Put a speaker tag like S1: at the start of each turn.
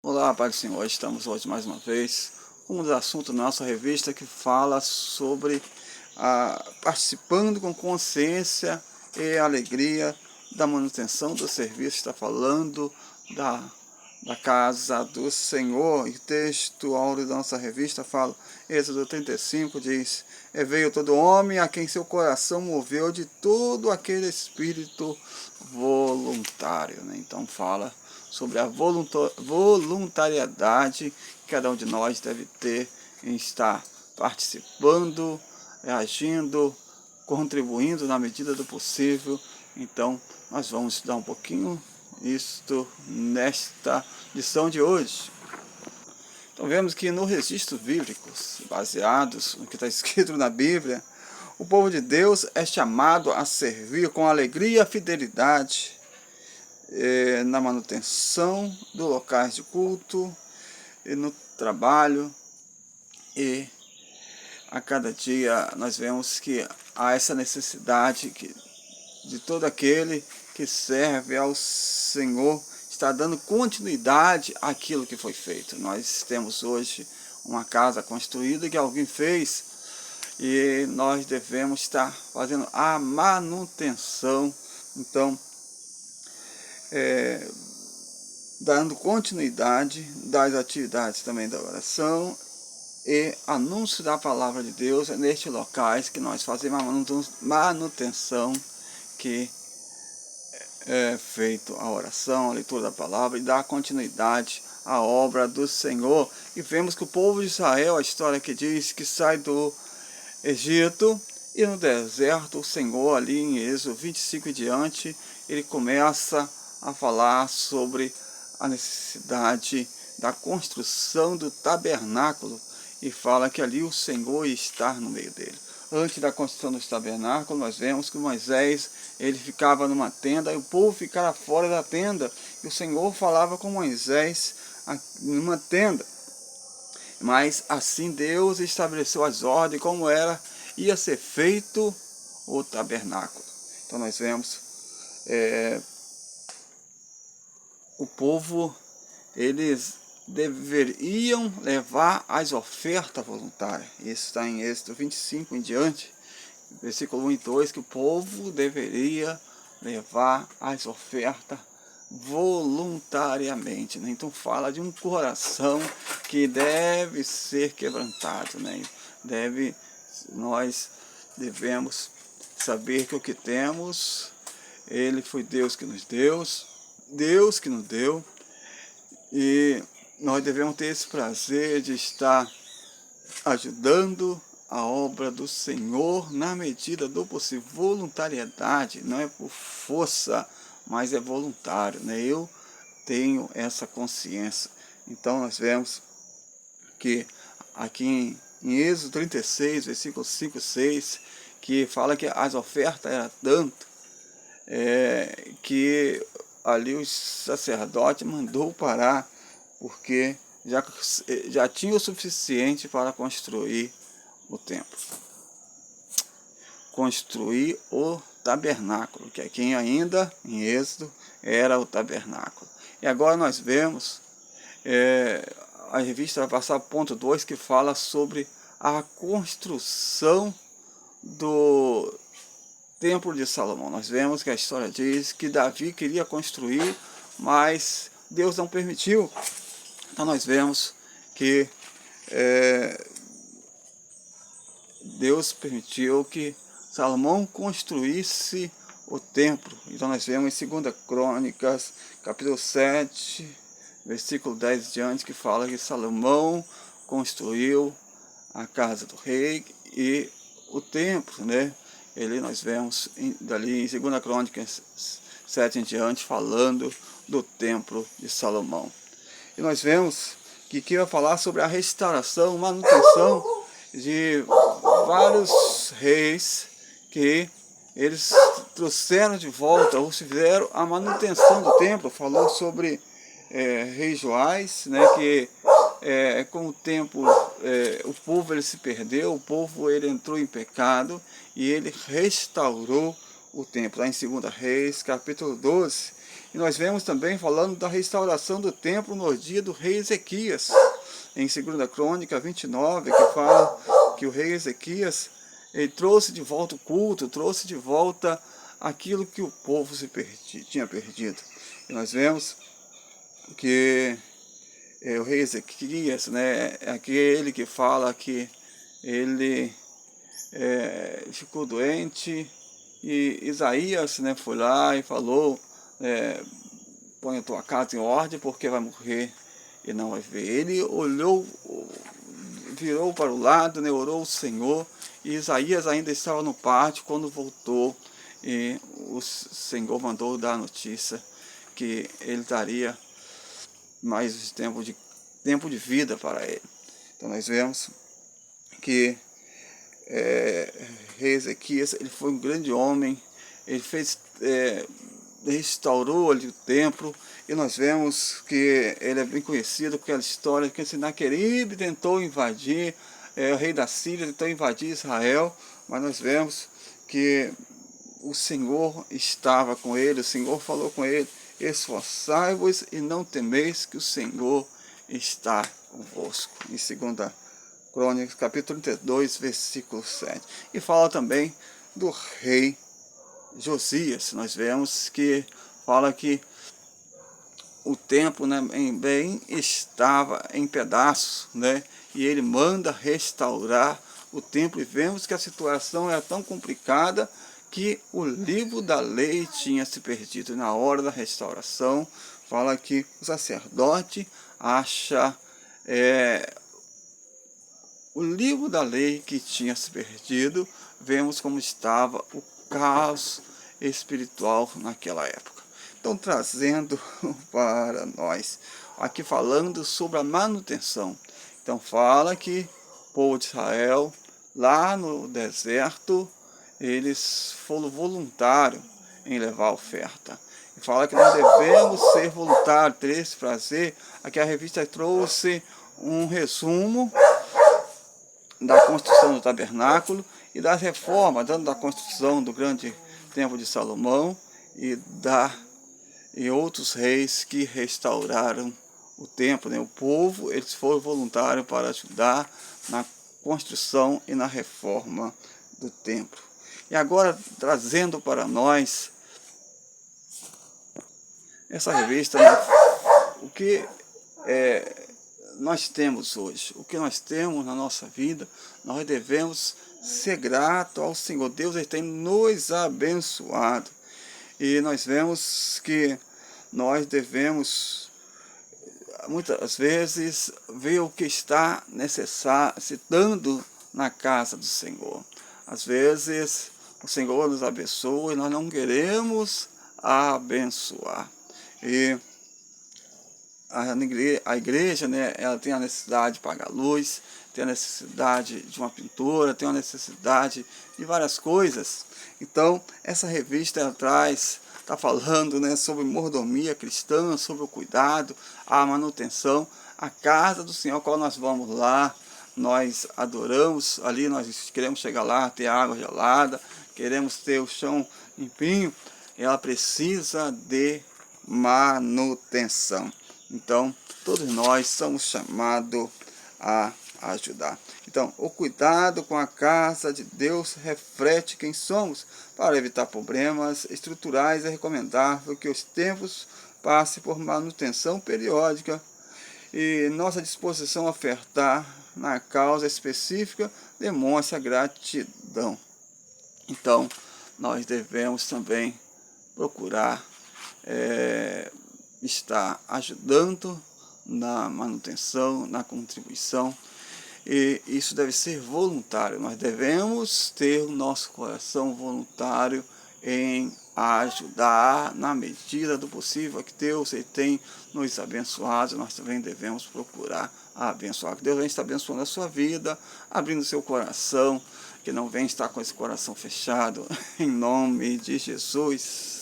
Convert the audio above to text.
S1: Olá, Pai do Senhor, estamos hoje mais uma vez com um dos assuntos da nossa revista que fala sobre participando com consciência e alegria da manutenção do serviço. Está falando da casa do Senhor. E o texto áureo da nossa revista fala, Êxodo 35 diz: "E veio todo homem a quem seu coração moveu de todo aquele espírito voluntário", né? Então fala sobre a voluntariedade que cada um de nós deve ter em estar participando, agindo, contribuindo na medida do possível. Então nós vamos estudar um pouquinho isto nesta lição de hoje. Então vemos que nos registros bíblicos, baseados no que está escrito na Bíblia, o povo de Deus é chamado a servir com alegria e fidelidade na manutenção dos locais de culto, e no trabalho, e a cada dia nós vemos que há essa necessidade de todo aquele que serve ao Senhor está dando continuidade àquilo que foi feito. Nós temos hoje uma casa construída que alguém fez e nós devemos estar fazendo a manutenção. Então, dando continuidade das atividades também da oração e anúncio da palavra de Deus nestes locais que nós fazemos a manutenção, que é feito a oração, a leitura da palavra e dar continuidade à obra do Senhor. E vemos que o povo de Israel, a história que diz que sai do Egito e no deserto, o Senhor ali em Êxodo 25 e diante, ele começa a falar sobre a necessidade da construção do tabernáculo e fala que ali o Senhor está no meio dele. Antes da construção do tabernáculo, nós vemos que Moisés, ele ficava numa tenda e o povo ficava fora da tenda, e o Senhor falava com Moisés numa tenda. Mas assim Deus estabeleceu as ordens como ia ser feito o tabernáculo. Então nós vemos o povo, eles deveriam levar as ofertas voluntárias. Isso está em Êxodo 25 em diante, versículo 1 e 2, que o povo deveria levar as ofertas voluntariamente, né? Então fala de um coração que deve ser quebrantado, né? Nós devemos saber que o que temos, ele foi Deus que nos deu, e nós devemos ter esse prazer de estar ajudando a obra do Senhor na medida do possível. Voluntariedade não é por força, mas é voluntário, né? Eu tenho essa consciência. Então nós vemos que aqui em Êxodo 36, versículos 5 e 6, que fala que as ofertas eram tanto, que ali o sacerdote mandou parar, porque já tinha o suficiente para construir o templo. Construir o tabernáculo, que aqui ainda em Êxodo era o tabernáculo. E agora nós vemos, a revista vai passar ponto 2, que fala sobre a construção do Templo de Salomão. Nós vemos que a história diz que Davi queria construir, mas Deus não permitiu. Então nós vemos que Deus permitiu que Salomão construísse o templo. Então nós vemos em 2 Crônicas, capítulo 7, versículo 10 diante, que fala que Salomão construiu a casa do rei e o templo, né? Nós vemos dali em 2 Crônicas 7 em diante, falando do templo de Salomão. E nós vemos que aqui vai falar sobre a restauração, manutenção de vários reis que eles trouxeram de volta, ou fizeram a manutenção do templo. Falou sobre reis Joás, né, que com o tempo o povo ele se perdeu, o povo ele entrou em pecado e ele restaurou o templo. Lá em 2 Reis, capítulo 12, E nós vemos também falando da restauração do templo no dia do rei Ezequias, em 2 Crônica 29, que fala que o rei Ezequias ele trouxe de volta o culto, trouxe de volta aquilo que o povo tinha perdido. E nós vemos que o rei Ezequias, né, é aquele que fala que ele ficou doente, e Isaías, né, foi lá e falou, põe a tua casa em ordem porque vai morrer e não vai ver. Ele olhou, virou para o lado, né, orou ao Senhor, e Isaías ainda estava no pátio quando voltou, e o Senhor mandou dar a notícia que ele daria mais tempo de vida para ele. Então nós vemos que rei Ezequias, ele foi um grande homem, ele restaurou ali o templo, e nós vemos que ele é bem conhecido por aquela história que Senaqueribe tentou invadir, o rei da Síria tentou invadir Israel, mas nós vemos que o Senhor estava com ele, o Senhor falou com ele, esforçai-vos e não temeis que o Senhor está convosco, em 2 Crônicas, capítulo 32, versículo 7. E fala também do rei Josias. Nós vemos que fala que o templo, né, bem estava em pedaços, né, e ele manda restaurar o templo, e vemos que a situação era tão complicada que o livro da lei tinha se perdido. Na hora da restauração, fala que o sacerdote acha o livro da lei que tinha se perdido. Vemos como estava o caos espiritual naquela época. Então, trazendo para nós, aqui falando sobre a manutenção. Então, fala que o povo de Israel, lá no deserto, eles foram voluntários em levar a oferta. E fala que nós devemos ser voluntários, ter esse prazer. Aqui a revista trouxe um resumo da construção do tabernáculo e das reformas, dando da construção do grande templo de Salomão e outros reis que restauraram o templo, né? O povo, eles foram voluntários para ajudar na construção e na reforma do templo. E agora, trazendo para nós essa revista, né? O que nós temos hoje, o que nós temos na nossa vida, nós devemos ser gratos ao Senhor. Deus ele tem nos abençoado. E nós vemos que nós devemos, muitas vezes, ver o que está necessitando na casa do Senhor. Às vezes, o Senhor nos abençoa e nós não queremos abençoar. E a igreja, né, ela tem a necessidade de pagar luz, tem a necessidade de uma pintura, tem a necessidade de várias coisas. Então, essa revista ela está falando, né, sobre mordomia cristã, sobre o cuidado, a manutenção, a casa do Senhor, qual nós vamos lá, nós adoramos ali, nós queremos chegar lá, ter água gelada, queremos ter o chão limpinho, ela precisa de manutenção. Então, todos nós somos chamados a ajudar. Então, o cuidado com a casa de Deus reflete quem somos. Para evitar problemas estruturais, é recomendável que os templos passem por manutenção periódica e nossa disposição a ofertar na causa específica demonstra gratidão. Então, nós devemos também procurar está ajudando na manutenção, na contribuição, e isso deve ser voluntário. Nós devemos ter o nosso coração voluntário em ajudar na medida do possível, que Deus ele tem nos abençoado. Nós também devemos procurar abençoar, que Deus vem estar abençoando a sua vida, abrindo seu coração, que não vem estar com esse coração fechado, em nome de Jesus.